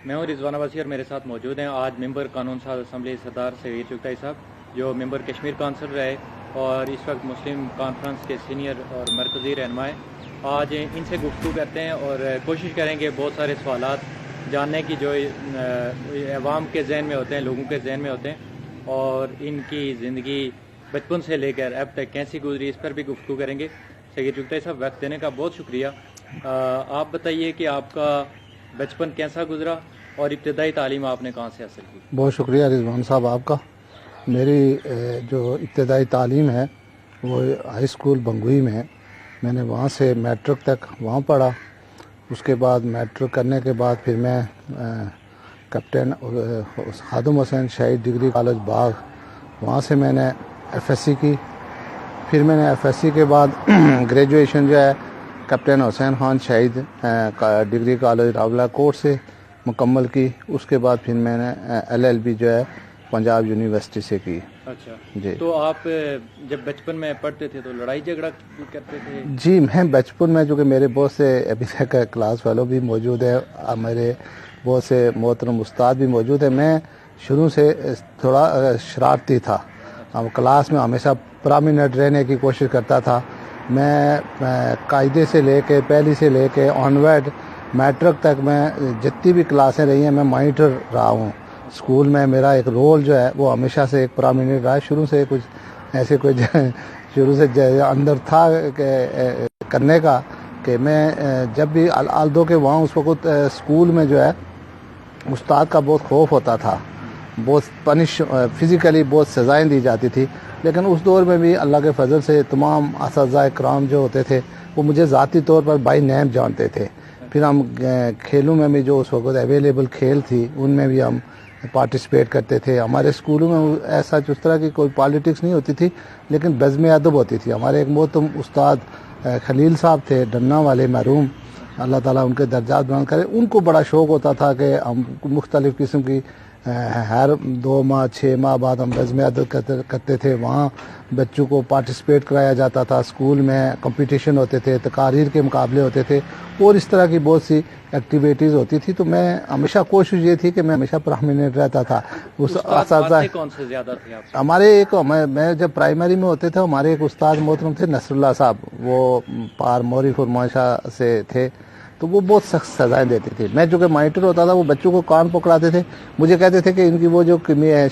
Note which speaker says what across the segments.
Speaker 1: میں ہوں رضوان عباسی اور میرے ساتھ موجود ہیں آج ممبر قانون ساز اسمبلی سردار سعید چغتائی صاحب جو ممبر کشمیر کونسل رہے اور اس وقت مسلم کانفرنس کے سینئر اور مرکزی رہنما ہیں. آج ان سے گفتگو کرتے ہیں اور کوشش کریں گے بہت سارے سوالات جاننے کی جو عوام کے ذہن میں ہوتے ہیں, لوگوں کے ذہن میں ہوتے ہیں, اور ان کی زندگی بچپن سے لے کر اب تک کیسی گزری اس پر بھی گفتگو کریں گے. سعید چغتائی صاحب, وقت دینے کا بہت شکریہ. آپ بتائیے کہ آپ کا بچپن کیسا گزرا اور ابتدائی تعلیم آپ نے کہاں سے حاصل کی؟
Speaker 2: بہت شکریہ رضوان صاحب آپ کا. میری جو ابتدائی تعلیم ہے وہ ہائی اسکول بنگوئی میں ہے. میں نے وہاں سے میٹرک تک وہاں پڑھا. اس کے بعد میٹرک کرنے کے بعد پھر میں کیپٹن خادم حسین شہید ڈگری کالج باغ, وہاں سے میں نے ایف ایس سی کی. پھر میں نے ایف ایس سی کے بعد گریجویشن جو ہے کیپٹن حسین خان شہید ڈگری کالج راولہ کوٹ سے مکمل کی. اس کے بعد پھر میں نے ایل ایل بی جو ہے پنجاب یونیورسٹی سے کی.
Speaker 1: اچھا
Speaker 2: جی.
Speaker 1: تو آپ جب بچپن میں پڑھتے تھے تو لڑائی جھگڑا بھی کرتے تھے؟
Speaker 2: جی, میں بچپن میں, چونکہ میرے بہت سے ابھی تک کلاس فیلو بھی موجود ہے, میرے بہت سے محترم استاد بھی موجود ہیں, میں شروع سے تھوڑا شرارتی تھا. کلاس میں ہمیشہ پرامیننٹ رہنے کی کوشش کرتا تھا. میں قاعدے سے لے کے پہلی سے لے کے آنورڈ میٹرک تک میں جتنی بھی کلاسیں رہی ہیں میں مانیٹر رہا ہوں. اسکول میں میرا ایک رول جو ہے وہ ہمیشہ سے ایک پرامیننٹ رہا ہے. شروع سے کچھ ایسے شروع سے اندر تھا کرنے کا کہ میں جب بھی آلدو کے وہاں اس وقت اسکول میں جو ہے استاد کا بہت خوف ہوتا تھا, بہت فزیکلی بہت سزائیں دی جاتی تھی. لیکن اس دور میں بھی اللہ کے فضل سے تمام اساتذہ کرام جو ہوتے تھے وہ مجھے ذاتی طور پر بائی نیم جانتے تھے. پھر ہم کھیلوں میں بھی جو اس وقت اویلیبل کھیل تھی ان میں بھی ہم پارٹیسپیٹ کرتے تھے. ہمارے اسکولوں میں ایسا اس طرح کی کوئی پالیٹکس نہیں ہوتی تھی, لیکن بزم ادب ہوتی تھی. ہمارے ایک محترم استاد خلیل صاحب تھے ڈنہ والے مرحوم, اللہ تعالیٰ ان کے درجات بلند کرے. ان کو بڑا شوق ہوتا تھا کہ ہم مختلف قسم کی ہر 2 ماہ 6 ماہ بعد ہم بزم ادب کرتے تھے. وہاں بچوں کو پارٹیسپیٹ کرایا جاتا تھا. اسکول میں کمپٹیشن ہوتے تھے, تقاریر کے مقابلے ہوتے تھے اور اس طرح کی بہت سی ایکٹیویٹیز ہوتی تھی. تو میں ہمیشہ کوشش یہ تھی کہ میں ہمیشہ پرامیننٹ رہتا تھا. اس اساتذہ
Speaker 1: کون سے زیادہ تھے آپ؟
Speaker 2: ہمارے ایک میں جب پرائمری میں ہوتے تھے ہمارے ایک استاد محترم تھے نصر اللہ صاحب, وہ پار موری فرمائشہ سے تھے. تو وہ بہت سخت سزائیں دیتے تھے. میں جو کہ مانیٹر ہوتا تھا وہ بچوں کو کان پکڑاتے تھے. مجھے کہتے تھے کہ ان کی وہ جو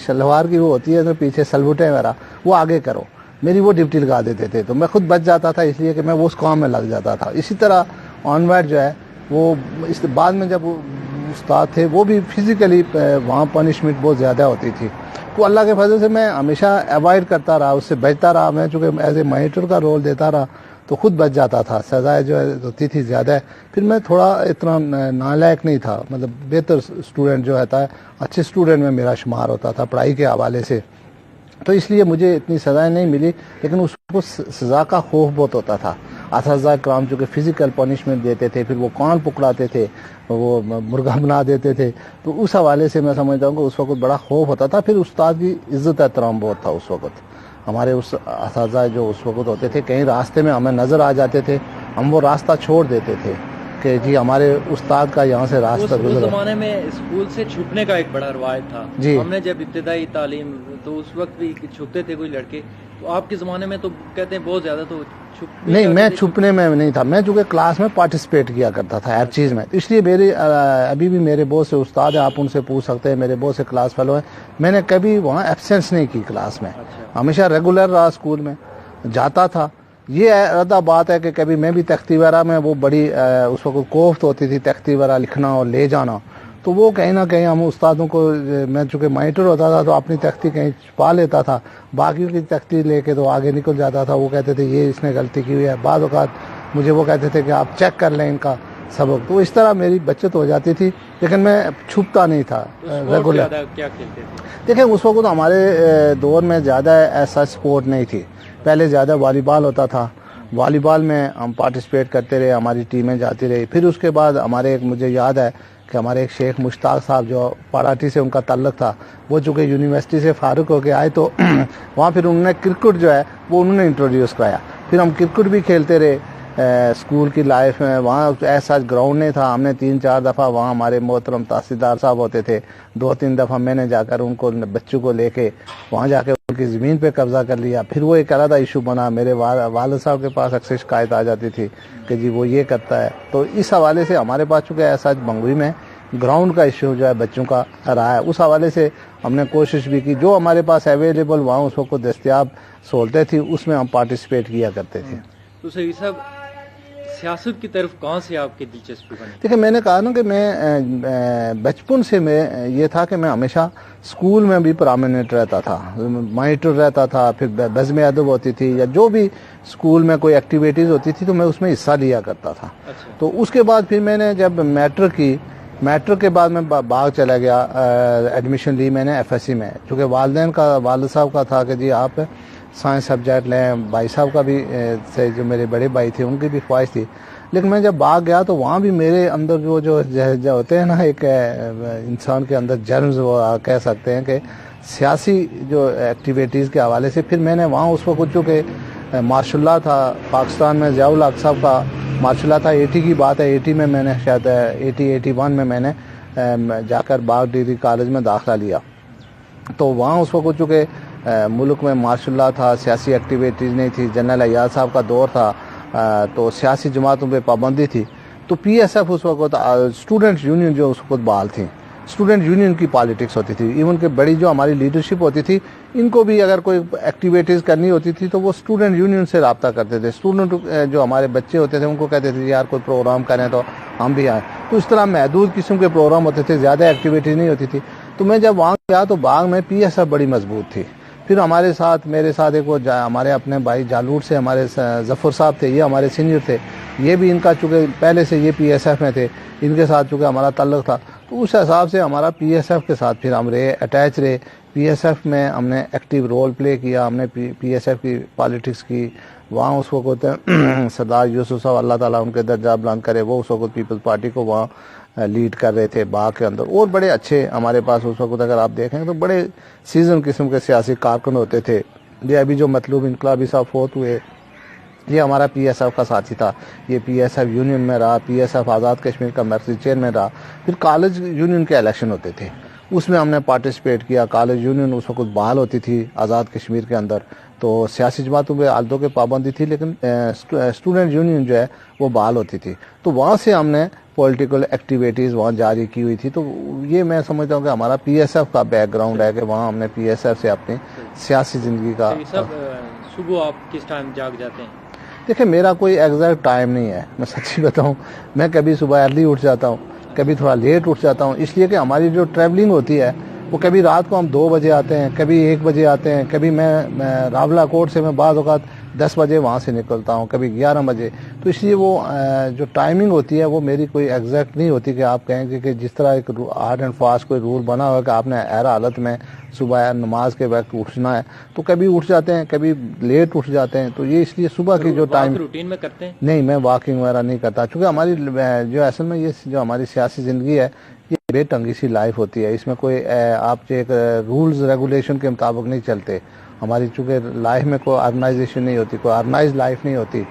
Speaker 2: شلوار کی وہ ہوتی ہے تو پیچھے سلوٹیں وغیرہ وہ آگے کرو, میری وہ ڈپٹی لگا دیتے تھے. تو میں خود بچ جاتا تھا اس لیے کہ میں وہ اس کام میں لگ جاتا تھا. اسی طرح آنورڈ جو ہے وہ اس بعد میں جب استاد تھے وہ بھی فزیکلی وہاں پنشمنٹ بہت زیادہ ہوتی تھی. تو اللہ کے فضل سے میں ہمیشہ اوائڈ کرتا رہا, اس سے بچتا رہا. میں چونکہ ایز اے مانیٹر کا رول دیتا رہا تو خود بچ جاتا تھا. سزائیں جو ہوتی تھی زیادہ. پھر میں تھوڑا اتنا نالائق نہیں تھا, مطلب بہتر اسٹوڈنٹ جو ہوتا ہے اچھے اسٹوڈنٹ میں میرا شمار ہوتا تھا پڑھائی کے حوالے سے. تو اس لیے مجھے اتنی سزائیں نہیں ملی, لیکن اس کو سزا کا خوف بہت ہوتا تھا. اساتذہ کرام چونکہ فزیکل پنشمنٹ دیتے تھے, پھر وہ کان پکڑاتے تھے, وہ مرغا بنا دیتے تھے. تو اس حوالے سے میں سمجھتا ہوں کہ اس وقت بڑا خوف ہوتا تھا. پھر استاد کی عزت احترام بہت تھا اس وقت. ہمارے اس اساتذہ جو اس وقت ہوتے تھے کہیں راستے میں ہمیں نظر آ جاتے تھے, ہم وہ راستہ چھوڑ دیتے تھے کہ جی ہمارے استاد کا یہاں سے راستہ
Speaker 1: اس
Speaker 2: گزرا.
Speaker 1: زمانے میں اسکول سے چھپنے کا ایک بڑا رواج تھا.
Speaker 2: جی.
Speaker 1: ہم نے جب ابتدائی تعلیم تو اس وقت بھی چھپتے تھے کوئی لڑکے. تو آپ کے زمانے میں تو کہتے ہیں بہت زیادہ تو
Speaker 2: نہیں, میں چھپنے میں نہیں تھا. میں چونکہ کلاس میں پارٹیسپیٹ کیا کرتا تھا ہر چیز میں, اس لیے میری ابھی بھی میرے بہت سے استاد ہیں, آپ ان سے پوچھ سکتے ہیں, میرے بہت سے کلاس فیلو ہیں. میں نے کبھی وہاں ایبسینس نہیں کی کلاس میں, ہمیشہ ریگولر رہا, اسکول میں جاتا تھا. یہ ادا بات ہے کہ کبھی میں بھی تختی وغیرہ میں وہ بڑی اس وقت کوفت ہوتی تھی تختی وغیرہ لکھنا اور لے جانا. تو وہ کہیں نہ کہیں ہم استادوں کو, میں چونکہ مانیٹر ہوتا تھا تو اپنی تختی کہیں چھپا لیتا تھا, باقیوں کی تختی لے کے تو آگے نکل جاتا تھا. وہ کہتے تھے یہ اس نے غلطی کی ہوئی ہے. بعض اوقات مجھے وہ کہتے تھے کہ آپ چیک کر لیں ان کا سبق. تو اس طرح میری بچت ہو جاتی تھی, لیکن میں چھپتا نہیں تھا ریگولر.
Speaker 1: کیا کھیلتے تھے؟
Speaker 2: دیکھیں اس وقت ہمارے دور میں زیادہ ایسا سپورٹ نہیں تھی. پہلے زیادہ والی بال ہوتا تھا, والی بال میں ہم پارٹیسپیٹ کرتے رہے, ہماری ٹیمیں جاتی رہی. پھر اس کے بعد ہمارے ایک مجھے یاد ہے کہ ہمارے ایک شیخ مشتاق صاحب جو پاراٹھی سے ان کا تعلق تھا, وہ چونکہ یونیورسٹی سے فارغ ہو کے آئے تو وہاں پھر انہوں نے کرکٹ جو ہے وہ انہوں نے انٹروڈیوس کرایا. پھر ہم کرکٹ بھی کھیلتے رہے. اسکول کی لائف میں وہاں ایسا گراؤنڈ نہیں تھا. ہم نے 3-4 دفعہ وہاں ہمارے محترم تحصیلدار صاحب ہوتے تھے, 2-3 دفعہ میں نے جا کر ان کو بچوں کو لے کے وہاں جا کے ان کی زمین پہ قبضہ کر لیا. پھر وہ ایک علیحدہ ایشو بنا. میرے والد صاحب کے پاس اکثر شکایت آ جاتی تھی کہ جی وہ یہ کرتا ہے. تو اس حوالے سے ہمارے پاس چونکہ ایسا بنگوئی میں گراؤنڈ کا ایشو جو ہے بچوں کا رہا ہے, اس حوالے سے ہم نے کوشش بھی کی. جو ہمارے پاس اویلیبل وہاں اس وقت دستیاب سہولتیں تھیں اس میں ہم پارٹیسپیٹ کیا کرتے تھے.
Speaker 1: تو سعید صاحب سیاست کی طرف کہاں سے آپ کی دلچسپی بنی؟
Speaker 2: دیکھیں میں نے کہا نا کہ میں بچپن سے میں یہ تھا کہ میں ہمیشہ اسکول میں بھی پرامننٹ رہتا تھا, مانیٹر رہتا تھا. پھر بزم ادب ہوتی تھی یا جو بھی اسکول میں کوئی ایکٹیویٹیز ہوتی تھی تو میں اس میں حصہ لیا کرتا تھا. تو اس کے بعد پھر میں نے جب میٹرک کے بعد میں باغ چلا گیا, ایڈمیشن لی میں نے ایف ایس سی میں. چونکہ والد صاحب کا تھا کہ جی آپ سائنس سبجیکٹ لیں. بھائی صاحب کا بھی سے جو میرے بڑے بھائی تھے ان کی بھی خواہش تھی. لیکن میں جب باغ گیا تو وہاں بھی میرے اندر جو ہوتے ہیں نا ایک انسان کے اندر جرمز وہ کہہ سکتے ہیں کہ سیاسی جو ایکٹیویٹیز کے حوالے سے پھر میں نے وہاں اس وقت چونکہ ماشاء اللہ تھا پاکستان میں ضیاء الحق صاحب کا ماشاء اللہ تھا. 80 کی بات ہے, 80 میں نے شاید 81 میں میں نے جا کر باغ ڈگری کالج میں داخلہ لیا. تو وہاں اس وقت چونکہ ملک میں ماشاء اللہ تھا سیاسی ایکٹیویٹیز نہیں تھی. جنرل ایاز صاحب کا دور تھا تو سیاسی جماعتوں پہ پابندی تھی. تو پی ایس ایف اس وقت اسٹوڈنٹ یونین جو اس وقت بحال تھیں, اسٹوڈنٹ یونین کی پالیٹکس ہوتی تھی. ایون کہ بڑی جو ہماری لیڈرشپ ہوتی تھی ان کو بھی اگر کوئی ایکٹیویٹیز کرنی ہوتی تھی تو وہ اسٹوڈنٹ یونین سے رابطہ کرتے تھے. اسٹوڈنٹ جو ہمارے بچے ہوتے تھے ان کو کہتے تھے یار کوئی پروگرام کریں تو ہم بھی آئیں. تو اس طرح محدود قسم کے پروگرام ہوتے تھے, زیادہ ایکٹیویٹیز نہیں ہوتی تھی. تو میں جب وہاں گیا تو باغ میں پی ایس ایف بڑی مضبوط تھی. پھر میرے ساتھ ایک وہ ہمارے اپنے بھائی جالوٹ سے ہمارے ظفر صاحب تھے, یہ ہمارے سینئر تھے. یہ بھی ان کا چونکہ پہلے سے یہ پی ایس ایف میں تھے, ان کے ساتھ چونکہ ہمارا تعلق تھا تو اس حساب سے ہمارا پی ایس ایف کے ساتھ پھر ہم اٹیچ رہے. پی ایس ایف میں ہم نے ایکٹیو رول پلے کیا. ہم نے پی ایس ایف کی پالیٹکس کی. وہاں اس وقت سردار یوسف صاحب اللہ تعالیٰ ان کے درجہ بلند کرے, وہ اس وقت پیپلز پارٹی کو وہاں لیڈ کر رہے تھے باغ کے اندر. اور بڑے اچھے ہمارے پاس اس وقت اگر آپ دیکھیں تو بڑے سیزن قسم کے سیاسی کارکن ہوتے تھے. یہ ابھی جو مطلوب انقلابی صاحب فوت ہوئے یہ ہمارا پی ایس ایف کا ساتھی تھا. یہ پی ایس ایف یونین میں رہا, P S F Azad Kashmir کا مرکزی چیئرمین رہا. پھر کالج یونین کے الیکشن ہوتے تھے, اس میں ہم نے پارٹیسپیٹ کیا. کالج یونین اس وقت بحال ہوتی تھی آزاد کشمیر کے اندر. تو سیاسی جماعتوں پہ عالدوں کے پابندی تھی لیکن اسٹوڈنٹ یونین جو ہے وہ بحال ہوتی تھی. تو وہاں سے ہم نے پولیٹیکل ایکٹیویٹیز وہاں جاری کی ہوئی تھی. تو یہ میں سمجھتا ہوں کہ ہمارا پی ایس ایف کا بیک گراؤنڈ ہے کہ وہاں ہم نے پی ایس ایف سے اپنی سیاسی زندگی کا.
Speaker 1: صبح آپ کس ٹائم جاگ جاتے ہیں؟
Speaker 2: دیکھیں میرا کوئی ایگزیکٹ ٹائم نہیں ہے, میں سچی بتاؤں. میں کبھی صبح ارلی اٹھ جاتا ہوں, کبھی تھوڑا لیٹ اٹھ جاتا ہوں. اس لیے کہ ہماری جو ٹریولنگ ہوتی ہے وہ کبھی رات کو ہم 2 بجے آتے ہیں, کبھی 1 بجے آتے ہیں. کبھی میں راولہ کوٹ سے میں بعض اوقات 10 بجے وہاں سے نکلتا ہوں, کبھی 11 بجے. تو اس لیے وہ جو ٹائمنگ ہوتی ہے وہ میری کوئی ایگزیکٹ نہیں ہوتی کہ آپ کہیں گے کہ جس طرح ایک ہارڈ اینڈ فاسٹ کوئی رول بنا ہوا ہے کہ آپ نے ایرا حالت میں صبح نماز کے وقت اٹھنا ہے. تو کبھی اٹھ جاتے ہیں, کبھی لیٹ اٹھ جاتے ہیں. تو یہ اس لیے صبح کی جو ٹائم
Speaker 1: روٹین میں کرتے ہیں
Speaker 2: نہیں, میں واکنگ وغیرہ نہیں کرتا. چونکہ ہماری جو اصل میں یہ جو ہماری سیاسی زندگی ہے یہ بے ٹنگی سی لائف ہوتی ہے. اس میں کوئی آپ ایک رولز ریگولیشن کے مطابق نہیں چلتے. ہماری چونکہ لائف میں کوئی آرگنائزیشن نہیں ہوتی, کوئی آرگنائز لائف نہیں ہوتی.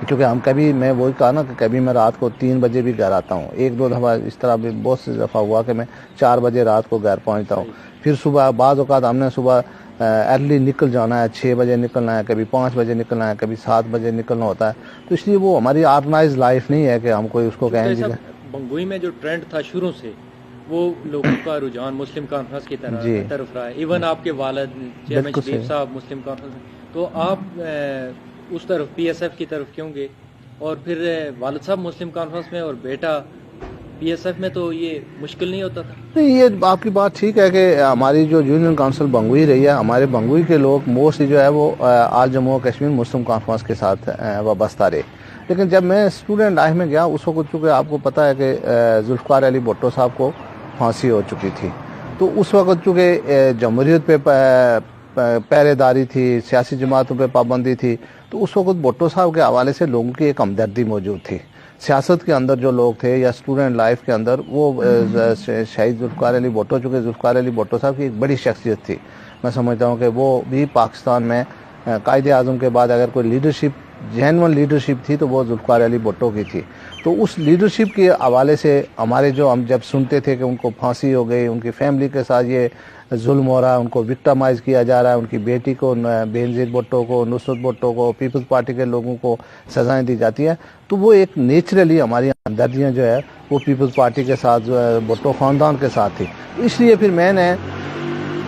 Speaker 2: چونکہ ہم کبھی میں وہی کہا نا کہ کبھی میں رات کو 3 بجے بھی گھر آتا ہوں. 1-2 دفعہ اس طرح بھی بہت سی دفعہ ہوا کہ میں 4 بجے رات کو گھر پہنچتا ہوں. پھر صبح بعض اوقات ہم نے صبح ارلی نکل جانا ہے, 6 بجے نکلنا ہے, کبھی 5 بجے نکلنا ہے, کبھی 7 بجے نکلنا ہوتا ہے. تو اس لیے وہ ہماری آرگنائز لائف نہیں ہے کہ ہم کوئی اس کو کہیں گے.
Speaker 1: بنگوئی میں جو ٹرینڈ تھا شروع سے وہ لوگوں کا رجحان مسلم کانفرنس کی طرف رہا ہے. ایون آپ کے والد چیئرمین شریف صاحب مسلم کانفرنس, تو آپ اس طرف پی ایس ایف کی طرف کیوں گے؟ اور پھر والد صاحب مسلم کانفرنس میں اور بیٹا پی ایس ایف میں, تو یہ مشکل نہیں ہوتا تھا؟
Speaker 2: نہیں, یہ آپ کی بات ٹھیک ہے کہ ہماری جو یونین کونسل بنگوئی رہی ہے, ہمارے بنگوئی کے لوگ موسٹلی جو ہے وہ آل جموں کشمیر مسلم کانفرنس کے ساتھ وابستہ رہے. لیکن جب میں اسٹوڈنٹ لائف میں گیا اس وقت چونکہ آپ کو پتہ ہے کہ ذوالفقار علی بھٹو صاحب کو پھانسی ہو چکی تھی. تو اس وقت چونکہ جمہوریت پہ پہرے داری تھی, سیاسی جماعتوں پہ پابندی تھی. تو اس وقت بھٹو صاحب کے حوالے سے لوگوں کی ایک ہمدردی موجود تھی. سیاست کے اندر جو لوگ تھے یا اسٹوڈنٹ لائف کے اندر وہ شہید ذوالفقار علی بھٹو, چونکہ ذوالفقار علی بھٹو صاحب کی ایک بڑی شخصیت تھی. میں سمجھتا ہوں کہ وہ بھی پاکستان میں قائد اعظم کے بعد اگر کوئی لیڈرشپ جینون لیڈرشپ تھی تو وہ ذوالفقار علی بھٹو کی تھی. تو اس لیڈرشپ کے حوالے سے ہمارے جو ہم جب سنتے تھے کہ ان کو پھانسی ہو گئی, ان کی فیملی کے ساتھ یہ ظلم ہو رہا ہے, ان کو وکٹمائز کیا جا رہا ہے, ان کی بیٹی کو بینظیر بھٹو کو, نصرت بھٹو کو, پیپلز پارٹی کے لوگوں کو سزائیں دی جاتی ہیں, تو وہ ایک نیچرلی ہماری ہمدردیاں جو ہے وہ پیپلز پارٹی کے ساتھ جو ہے بھٹو خاندان کے ساتھ تھی. اس لیے پھر میں نے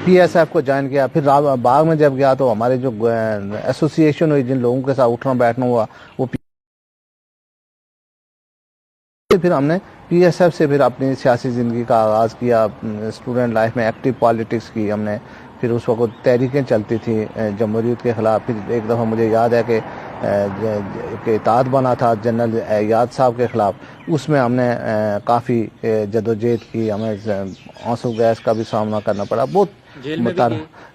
Speaker 2: پی ایس ایف کو جوائن کیا. پھر باغ میں جب گیا تو ہمارے جو ایسوسیشن ہوئی, جن لوگوں کے ساتھ اٹھنا بیٹھنا ہوا, وہ پھر ہم نے پی ایس ایف سے پھر اپنی سیاسی زندگی کا آغاز کیا. اسٹوڈنٹ لائف میں ایکٹیو پالیٹکس کی ہم نے. پھر اس وقت تحریکیں چلتی تھیں جمہوریت کے خلاف. پھر ایک دفعہ مجھے یاد ہے کہ اتحاد بنا تھا جنرل یاد صاحب کے خلاف, اس میں ہم نے کافی جدوجہد کی. ہمیں آنسو گیس کا بھی سامنا کرنا پڑا. بہت
Speaker 1: جیل میں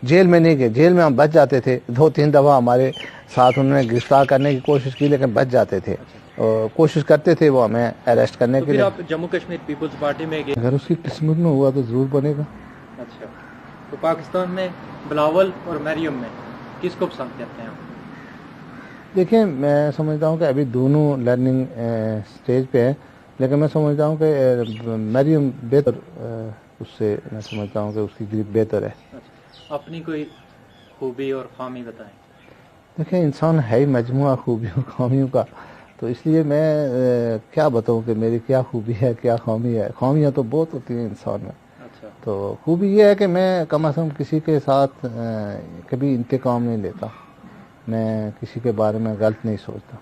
Speaker 2: جیل میں نہیں گئے, جیل میں ہم بچ جاتے تھے. 2-3 دفعہ ہمارے ساتھ انہوں نے گرفتار کرنے کی کوشش کی لیکن بچ جاتے تھے. کوشش کرتے تھے وہ ہمیں اریسٹ کرنے کے لیے.
Speaker 1: آپ جموں کشمیر پیپلز پارٹی میں گئے,
Speaker 2: اگر اس کی قسمت میں ہوا تو ضرور بنے گا.
Speaker 1: اچھا, تو پاکستان میں بلاول اور مریم میں کس کو پسند کرتے ہیں آپ؟
Speaker 2: دیکھیں, میں سمجھتا ہوں کہ ابھی دونوں لرننگ سٹیج پہ ہیں, لیکن میں سمجھتا ہوں کہ مریم بہتر, اس سے میں سمجھتا ہوں کہ اس کی گریپ بہتر ہے.
Speaker 1: اچھا, اپنی کوئی خوبی اور خامی بتائیں.
Speaker 2: دیکھیں, انسان ہے ہی مجموعہ خوبیوں خامیوں کا, تو اس لیے میں کیا بتاؤں کہ میری کیا خوبی ہے کیا خامی ہے. خامیاں تو بہت ہوتی ہیں انسان میں.
Speaker 1: اچھا,
Speaker 2: تو خوبی یہ ہے کہ میں کم از کم کسی کے ساتھ کبھی انتقام نہیں لیتا. میں کسی کے بارے میں غلط نہیں سوچتا,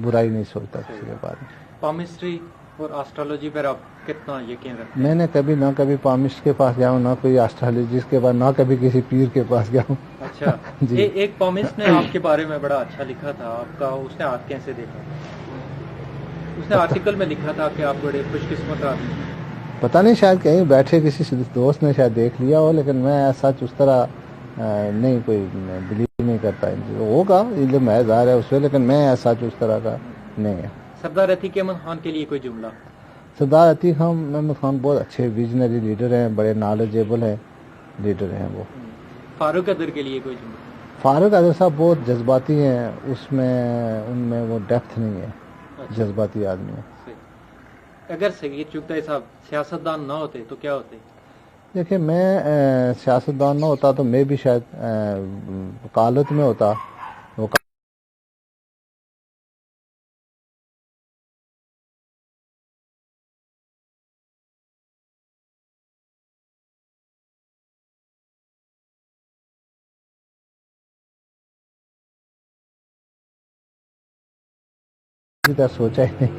Speaker 2: برائی نہیں سوچتا کسی کے بارے میں.
Speaker 1: پامسٹری اور آسٹرالوجی پر آپ کتنا یقین رکھتے ہیں؟
Speaker 2: میں نے کبھی نہ کبھی پامسٹ کے پاس گیا ہوں, نہ کوئی آسٹرالوجسٹ کے پاس, نہ کبھی کسی پیر کے پاس گیا ہوں.
Speaker 1: اچھا
Speaker 2: جی.
Speaker 1: ایک پامسٹ نے آپ کے بارے میں بڑا اچھا لکھا تھا, آپ کا اس نے ہاتھ کیسے دیکھا؟ اس نے آرٹیکل میں لکھا تھا کہ آپ بڑے خوش قسمت آدمی ہیں.
Speaker 2: پتہ نہیں, شاید کہیں بیٹھے کسی دوست نے شاید دیکھ لیا ہو, لیکن میں سچ اس طرح نہیں کوئی بلیو نہیں کرتا. ہوگا علم ہے ظاہر ہے اس پہ, لیکن میں سچ اس طرح کا نہیں ہے.
Speaker 1: سردار عتیق احمد خان کے لیے کوئی جملہ؟
Speaker 2: سردار عتیق احمد خان بہت اچھے ویژنری لیڈر ہیں, بڑے نالجیبل ہیں لیڈر ہیں وہ.
Speaker 1: فاروق قدر کے لیے کوئی جملہ؟
Speaker 2: فاروق قدر صاحب بہت جذباتی ہیں, اس میں ان میں وہ ڈیپتھ نہیں ہے. جذباتی آدمی ہے.
Speaker 1: اگر سید چغتائی صاحب سیاستدان نہ ہوتے تو کیا ہوتے؟
Speaker 2: دیکھیں, میں سیاستدان نہ ہوتا تو میں بھی شاید وکالت میں ہوتا. سوچا ہی نہیں.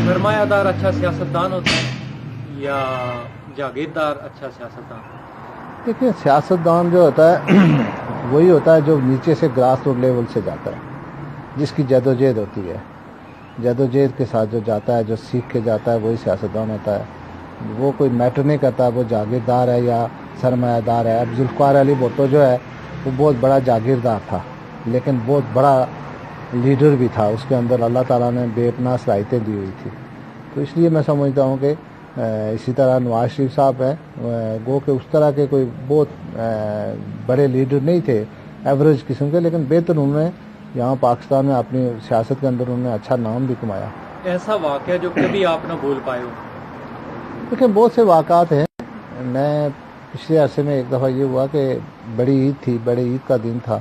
Speaker 1: سرمایہ دار اچھا سیاستدان ہوتا ہے یا جاگیردار اچھا سیاستدان؟
Speaker 2: دیکھیں, سیاستدان جو ہوتا ہے وہی ہوتا ہے جو نیچے سے گراس روٹ لیول سے جاتا ہے, جس کی جدوجہد ہوتی ہے. جدوجہد کے ساتھ جو جاتا ہے, جو سیکھ کے جاتا ہے, وہی سیاستدان ہوتا ہے. وہ کوئی میٹر نہیں کرتا وہ جاگیردار ہے یا سرمایہ دار ہے. اب ذوالفقار علی بھٹو جو ہے وہ بہت بڑا جاگیردار تھا, لیکن بہت بڑا لیڈر بھی تھا. اس کے اندر اللہ تعالیٰ نے بے پناہ صلاحیتیں دی ہوئی تھی. تو اس لیے میں سمجھتا ہوں کہ اسی طرح نواز شریف صاحب ہیں, گو کہ اس طرح کے کوئی بہت بڑے لیڈر نہیں تھے, ایوریج قسم کے, لیکن بہتر انہوں نے یہاں پاکستان میں اپنی سیاست کے اندر انہوں نے اچھا نام بھی کمایا.
Speaker 1: ایسا واقعہ جو کبھی آپ نہ بھول پائے ہو؟
Speaker 2: دیکھیں, بہت سے واقعات ہیں. میں پچھلے عرصے میں ایک دفعہ یہ ہوا کہ بڑی عید تھی, بڑے عید کا دن تھا,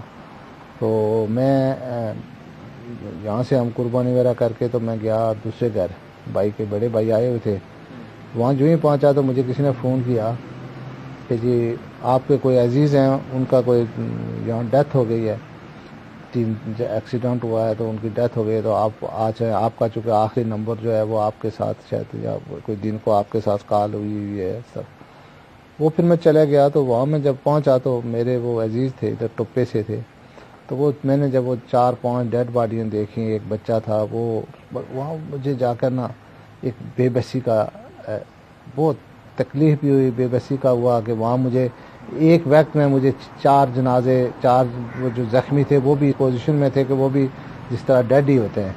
Speaker 2: تو میں یہاں سے ہم قربانی وغیرہ کر کے تو میں گیا دوسرے گھر, بھائی کے بڑے بھائی آئے ہوئے تھے. وہاں جو ہی پہنچا تو مجھے کسی نے فون کیا کہ جی آپ کے کوئی عزیز ہیں, ان کا کوئی یہاں ڈیتھ ہو گئی ہے, ایکسیڈنٹ ہوا ہے تو ان کی ڈیتھ ہو گئی ہے, تو آپ آج آپ کا چونکہ آخری نمبر جو ہے وہ آپ کے ساتھ شاید یا کوئی دن کو آپ کے ساتھ کال ہوئی ہے سر. وہ پھر میں چلے گیا, تو وہاں میں جب پہنچا تو میرے وہ عزیز تھے ادھر ٹپے سے تھے, تو وہ میں نے جب وہ 4-5 ڈیڈ باڈیاں دیکھیں, ایک بچہ تھا, وہ وہاں مجھے جا کر نا ایک بے بسی کا بہت تکلیف بھی ہوئی, بے بسی کا ہوا کہ وہاں مجھے ایک وقت میں مجھے 4 جنازے, 4 وہ جو زخمی تھے وہ بھی پوزیشن میں تھے کہ وہ بھی جس طرح ڈیڈ ہی ہوتے ہیں,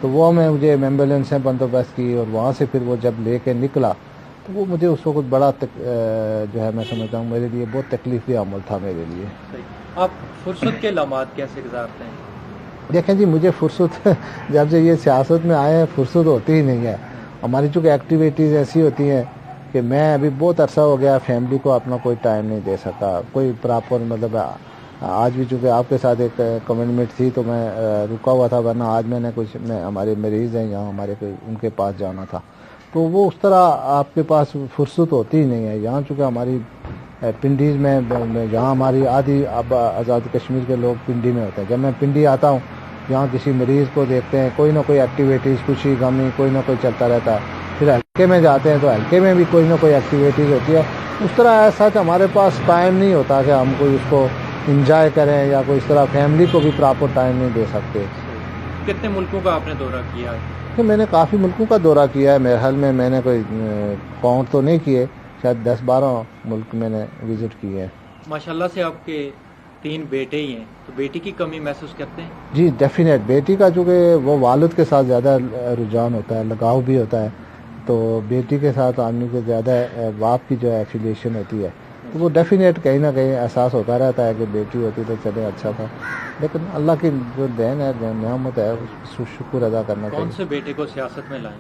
Speaker 2: تو وہ میں مجھے ایمبولینس سے بندوبست کی, اور وہاں سے پھر وہ جب لے کے نکلا تو وہ مجھے اس وقت بڑا جو ہے میں سمجھتا ہوں میرے لیے بہت تکلیف بھی عمل تھا میرے لیے.
Speaker 1: آپ فرصت کے لمحات کیسے گزارتے ہیں؟
Speaker 2: دیکھیں جی مجھے فرصت جب سے یہ سیاست میں آئے ہیں فرصت ہوتی ہی نہیں ہے. ہماری چونکہ ایکٹیویٹیز ایسی ہوتی ہیں کہ میں ابھی بہت عرصہ ہو گیا فیملی کو اپنا کوئی ٹائم نہیں دے سکا, کوئی پراپر مطلب آج بھی چونکہ آپ کے ساتھ ایک کمٹمنٹ تھی تو میں رکا ہوا تھا, ورنہ آج میں نے کچھ ہمارے مریض ہیں یہاں ہمارے ان کے پاس جانا تھا. تو وہ اس طرح آپ کے پاس فرصت ہوتی ہی نہیں ہے. یہاں چونکہ ہماری پنڈی میں جہاں ہماری آدھی آزاد کشمیر کے لوگ پنڈی میں ہوتے ہیں, جب میں پنڈی آتا ہوں یہاں کسی مریض کو دیکھتے ہیں, کوئی نہ کوئی ایکٹیویٹیز خوشی غمی کوئی نہ کوئی چلتا رہتا ہے. پھر ہلکے میں جاتے ہیں تو ہلکے میں بھی کوئی نہ کوئی ایکٹیویٹیز ہوتی ہے. اس طرح ایسا کہ ہمارے پاس ٹائم نہیں ہوتا کہ ہم کوئی اس کو انجوائے کریں یا کوئی اس طرح فیملی کو بھی پراپر ٹائم نہیں دے سکتے.
Speaker 1: کتنے ملکوں کا آپ نے دورہ کیا ہے؟
Speaker 2: کہ میں نے کافی ملکوں کا دورہ کیا ہے. میرے حال میں نے کوئی کاؤنٹ تو نہیں کیے, شاید 10-12 ملک میں نے وزٹ کیے ہیں.
Speaker 1: ماشاءاللہ سے آپ کے 3 بیٹے ہی ہیں, تو بیٹی کی کمی محسوس کرتے ہیں؟
Speaker 2: جی ڈیفینیٹ. بیٹی کا چونکہ وہ والد کے ساتھ زیادہ رجحان ہوتا ہے, لگاؤ بھی ہوتا ہے, تو بیٹی کے ساتھ آدمی کو زیادہ باپ کی جو ہے ایفیلیشن ہوتی ہے, تو وہ ڈیفینیٹ کہیں نہ کہیں احساس ہوتا رہتا ہے کہ بیٹی ہوتی تو چلے اچھا تھا. لیکن اللہ کی جو دین ہے نعمت ہے اس کو شکر ادا کرنا چاہیے.
Speaker 1: کون سے بیٹے کو سیاست میں لائیں؟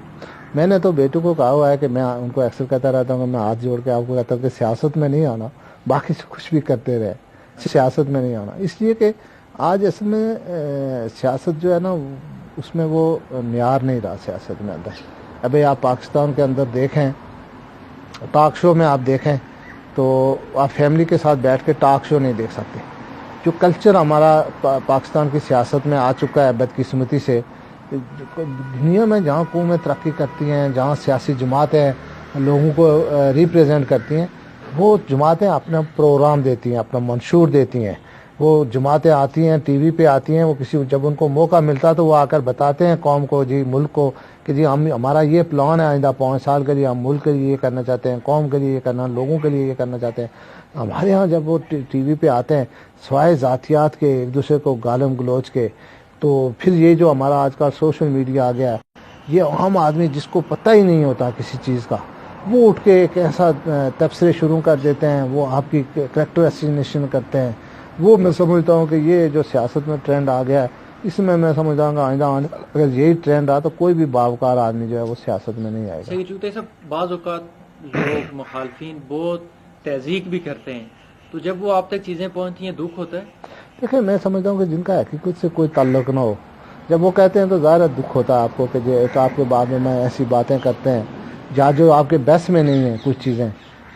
Speaker 2: میں نے تو بیٹوں کو کہا ہوا ہے کہ میں ان کو اکثر کہتا رہتا ہوں کہ میں ہاتھ جوڑ کے آپ کو کہتا ہوں کہ سیاست میں نہیں آنا, باقی سے کچھ بھی کرتے رہے, سیاست میں نہیں آنا. اس لیے کہ آج اصل میں سیاست جو ہے نا اس میں وہ معیار نہیں رہا سیاست میں اندر. ابھی آپ پاکستان کے اندر دیکھیں, ٹاک شو میں آپ دیکھیں تو آپ فیملی کے ساتھ بیٹھ کے ٹاک شو نہیں دیکھ سکتے. جو کلچر ہمارا پاکستان کی سیاست میں آ چکا ہے بدقسمتی سے, دنیا میں جہاں قومیں ترقی کرتی ہیں, جہاں سیاسی جماعتیں لوگوں کو ریپریزنٹ کرتی ہیں, وہ جماعتیں اپنا پروگرام دیتی ہیں, اپنا منشور دیتی ہیں. وہ جماعتیں آتی ہیں ٹی وی پہ آتی ہیں, وہ جب ان کو موقع ملتا تو وہ آ کر بتاتے ہیں قوم کو, جی ملک کو, کہ جی ہمارا یہ پلان ہے آئندہ 5 سال کے لیے, ہم ملک کے لیے یہ کرنا چاہتے ہیں, قوم کے لیے یہ کرنا, لوگوں کے لیے یہ کرنا چاہتے ہیں. ہمارے ہاں جب وہ ٹی وی پہ آتے ہیں سوائے ذاتیات کے, ایک دوسرے کو گالم گلوچ کے, تو پھر یہ جو ہمارا آج کل سوشل میڈیا آ گیا ہے, یہ عام آدمی جس کو پتہ ہی نہیں ہوتا کسی چیز کا, وہ اٹھ کے ایک ایسا تبصرے شروع کر دیتے ہیں, وہ آپ کی کریکٹر ایسیگنیشن کرتے ہیں. وہ میں سمجھتا ہوں کہ یہ جو سیاست میں ٹرینڈ آ گیا ہے, اس میں سمجھتا ہوں کہ آئندہ اگر یہی ٹرینڈ رہا تو کوئی بھی باوقار آدمی جو ہے وہ سیاست میں نہیں آئے گا.
Speaker 1: صحیح چونکہ سب بعض اوقات لوگ مخالفین بہت تہذیب بھی کرتے ہیں, تو جب وہ آپ تک چیزیں پہنچتی ہیں دکھ ہوتا ہے.
Speaker 2: دیکھیں میں سمجھتا ہوں کہ جن کا حقیقت سے کوئی تعلق نہ ہو, جب وہ کہتے ہیں تو ظاہر دکھ ہوتا ہے آپ کو کہ ایک آپ کے بارے میں ایسی باتیں کرتے ہیں یا جو آپ کے بس میں نہیں ہیں کچھ چیزیں,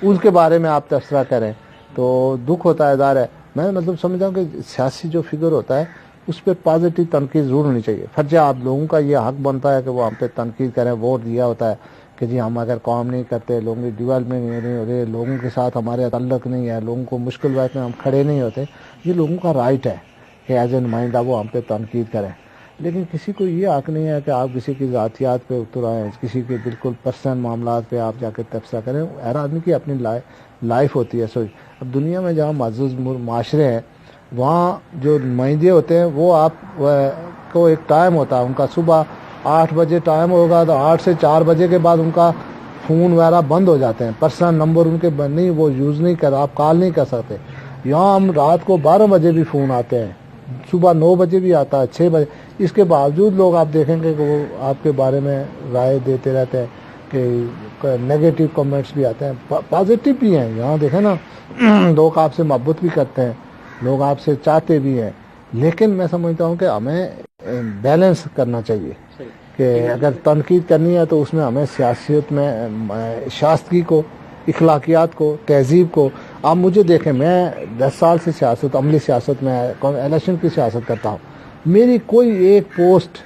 Speaker 2: اس کے بارے میں آپ تبصرہ کریں تو دکھ ہوتا ہے. ظاہر ہے میں مطلب سمجھتا ہوں کہ سیاسی جو فگر ہوتا ہے اس پہ پازیٹیو تنقید ضرور ہونی چاہیے. فرض آپ لوگوں کا یہ حق بنتا ہے کہ وہ ہم پہ تنقید کریں, ووٹ دیا ہوتا ہے کہ جی ہم اگر کام نہیں کرتے, لوگوں کی ڈیولپمنٹ نہیں ہو رہی, لوگوں کے ساتھ ہمارے تعلق نہیں ہے, لوگوں کو مشکل وقت میں ہم کھڑے نہیں ہوتے, یہ لوگوں کا رائٹ ہے کہ ایز اے نمائندہ وہ ہم پہ تنقید کریں. لیکن کسی کو یہ حق نہیں ہے کہ آپ کسی کی ذاتیات پہ اتر آئیں, کسی کے بالکل پرسنل معاملات پہ آپ جا کے تبصرہ کریں. ہر آدمی کی اپنی لائف ہوتی ہے. سوچ اب دنیا میں جہاں معزز معاشرے ہیں وہاں جو نمائندے ہوتے ہیں وہ آپ کو ایک ٹائم ہوتا ہے ان کا, صبح 8 بجے ٹائم ہوگا تو 8 سے 4 بجے کے بعد ان کا فون وغیرہ بند ہو جاتے ہیں, پرسنل نمبر ان کے بند نہیں, وہ یوز نہیں کر, آپ کال نہیں کر سکتے. یہاں ہم رات کو 12 بجے بھی فون آتے ہیں, صبح 9 بجے بھی آتا ہے, 6 بجے. اس کے باوجود لوگ آپ دیکھیں گے کہ وہ آپ کے بارے میں رائے دیتے رہتے ہیں, کہ نیگیٹو کمنٹس بھی آتے ہیں, پازیٹیو بھی ہیں. یہاں دیکھیں نا لوگ آپ سے محبت بھی کرتے ہیں, لوگ آپ سے چاہتے بھی ہیں, لیکن میں سمجھتا ہوں کہ ہمیں بیلنس کرنا چاہیے کہ اگر تنقید کرنی ہے تو اس میں ہمیں سیاست میں شائستگی کو, اخلاقیات کو, تہذیب کو. آپ مجھے دیکھیں میں 10 سال سے سیاست, عملی سیاست میں الیکشن کی سیاست کرتا ہوں, میری کوئی ایک پوسٹ